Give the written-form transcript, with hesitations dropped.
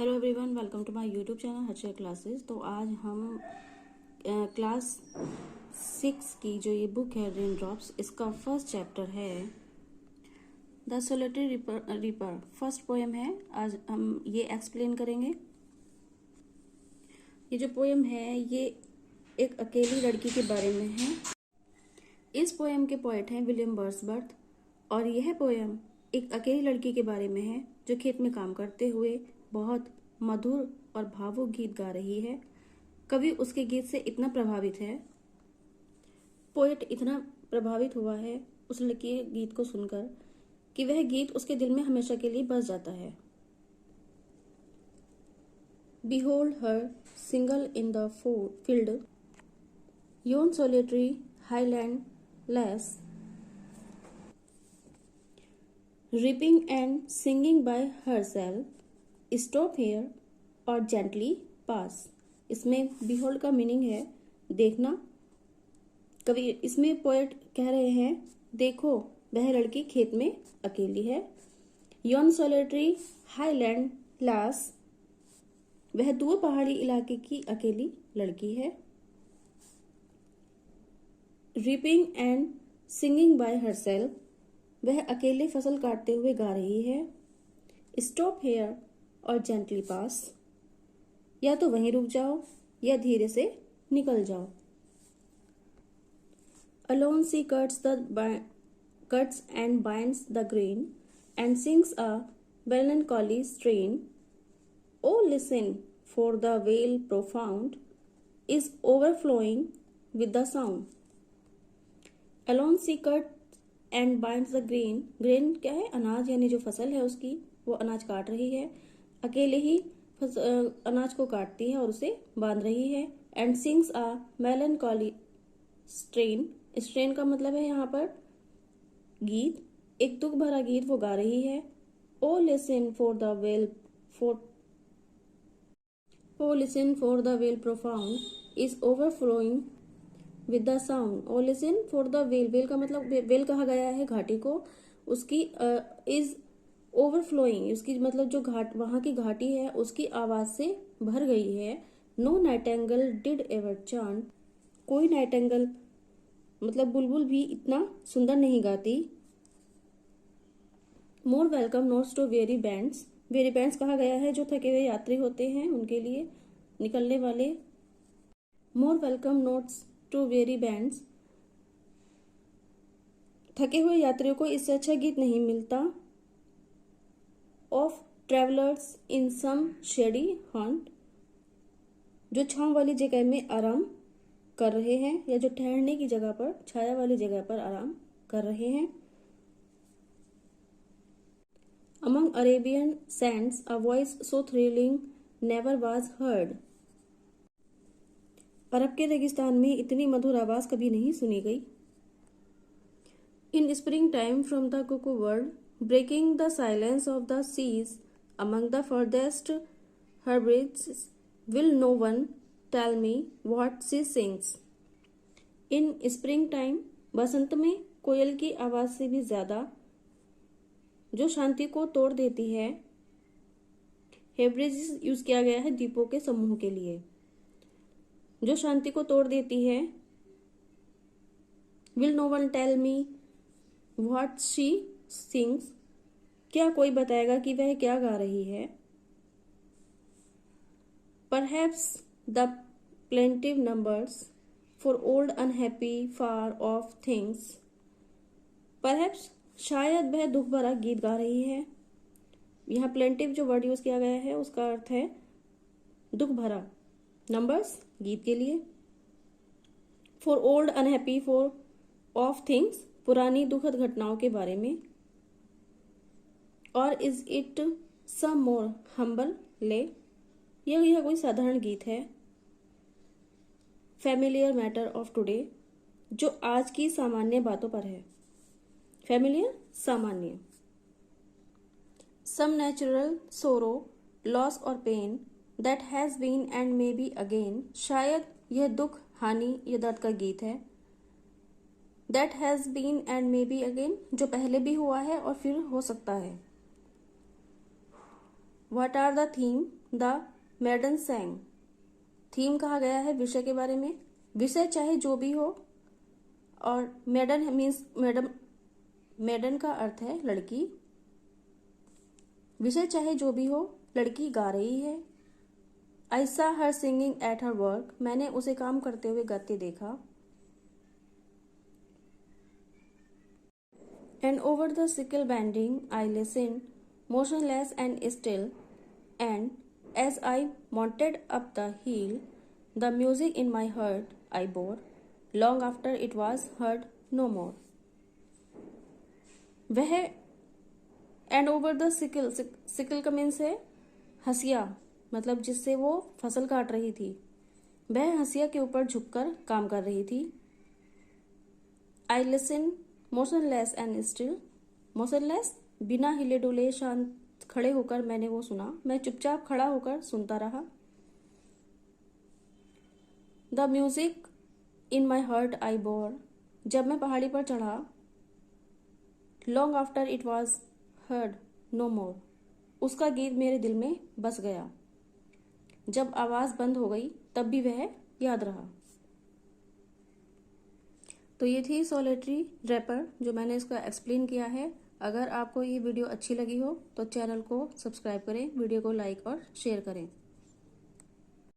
Hello everyone, welcome to my YouTube channel Harshiya classes. तो आज हम क्लास 6 की जो ये बुक है रेन ड्रॉप्स, इसका फर्स्ट चैप्टर है the solitary reaper. First poem है, आज हम ये एक्सप्लेन करेंगे। ये जो पोएम है ये एक अकेली लड़की के बारे में है। इस पोएम के पोएट हैं विलियम वर्ड्सवर्थ और यह पोएम एक अकेली लड़की के बारे में है जो खेत में काम करते हुए बहुत मधुर और भावुक गीत गा रही है। कवि उसके गीत से इतना प्रभावित है, पोएट इतना प्रभावित हुआ है उस लड़की के गीत को सुनकर कि वह गीत उसके दिल में हमेशा के लिए बस जाता है। Behold her single in the field, yon solitary highland lass, reaping and singing by herself, stop here or gently pass। इसमें behold का मीनिंग है देखना। कवि इसमें पोएट कह रहे हैं देखो वह लड़की खेत में अकेली है। yon solitary highland lass, वह दूर पहाड़ी इलाके की अकेली लड़की है। Reaping and singing by herself, वह अकेले फसल काटते हुए गा रही है। स्टॉप हेयर और जेंटली पास, या तो वहीं रुक जाओ या धीरे से निकल जाओ। Alone she cuts and binds the grain and sings a melancholy strain. Oh, listen, for the vale profound is overflowing with the sound. Alone she cuts and binds the grain. Grain क्या है? अनाज, यानी जो फसल है उसकी, वो अनाज काट रही है। अकेले ही अनाज को काटती है और उसे बांध रही है। And sings a melancholy strain. strain का मतलब है यहाँ पर गीत, एक दुख भरा गीत वो गा रही है। Oh, listen for the well profound is overflowing with the sound। Oh, listen for the well का मतलब वेल कहा गया है घाटी को, उसकी is overflowing, उसकी मतलब जो घाट वहां की घाटी है उसकी आवाज से भर गई है। No nightingale did ever chant, कोई नाइटेंगल मतलब बुलबुल भी इतना सुंदर नहीं गाती। More welcome notes to weary bands कहा गया है जो थके हुए यात्री होते हैं उनके लिए निकलने वाले। More welcome notes to weary bands, थके हुए यात्रियों को इससे अच्छा गीत नहीं मिलता। Of travellers in some shady haunt, जो छांव वाली जगह में आराम कर रहे हैं या जो ठहरने की जगह पर, छाया वाली जगह पर आराम कर रहे हैं। Among Arabian sands, a voice so thrilling never was heard। अरब के रेगिस्तान में इतनी मधुर आवाज कभी नहीं सुनी गई। In spring time from the cuckoo bird, breaking the silence of the seas, among the furthest herbage, will no one tell me what she sings। In spring time, बसंत में कोयल की आवाज से भी ज्यादा जो शांति को तोड़ देती है। हेब्रिज यूज किया गया है द्वीपों के समूह के लिए, जो शांति को तोड़ देती है। Will no one tell me what she sings, क्या कोई बताएगा कि वह क्या गा रही है। Perhaps the plaintive numbers for old unhappy far off things, perhaps शायद वह दुख भरा गीत गा रही है। यहाँ प्लेंटिव जो वर्ड यूज किया गया है उसका अर्थ है दुख भरा, नंबर्स गीत के लिए। For old unhappy for off things, पुरानी दुखद घटनाओं के बारे में। और is it some more humble lay, यह कोई साधारण गीत है। फैमिलियर मैटर ऑफ टुडे, जो आज की सामान्य बातों पर है। फैमिलियर सामान्य। सम नेचुरल सोरो लॉस और pain that has been and may be again, शायद यह दुख, हानि या दर्द का गीत है। That has been and may be again, जो पहले भी हुआ है और फिर हो सकता है। What are the theme the maiden sang. Theme कहा गया है विषय के बारे में। विषय चाहे जो भी हो, और मैडन मीन्स मैडम, मैडन का अर्थ है लड़की। विषय चाहे जो भी हो, लड़की गा रही है। I saw her singing at her work. मैंने उसे काम करते हुए गाते देखा। And over the sickle bending I listen motionless and still, and as I mounted up the hill the music in my heart I bore long after it was heard no more. वह and over the sickle, sickle का means है हसिया, मतलब जिससे वो फसल काट रही थी। वह हसिया के ऊपर झुककर काम कर रही थी। आई listen motionless and still. Motionless बिना हिले डुले शांत खड़े होकर मैंने वो सुना। मैं चुपचाप खड़ा होकर सुनता रहा। The music in my heart I bore. जब मैं पहाड़ी पर चढ़ा। Long after it was heard no more. उसका गीत मेरे दिल में बस गया। जब आवाज बंद हो गई तब भी वह याद रहा। तो ये थी सोलेटरी रैपर, जो मैंने इसका एक्सप्लेन किया है। अगर आपको ये वीडियो अच्छी लगी हो तो चैनल को सब्सक्राइब करें, वीडियो को लाइक और शेयर करें।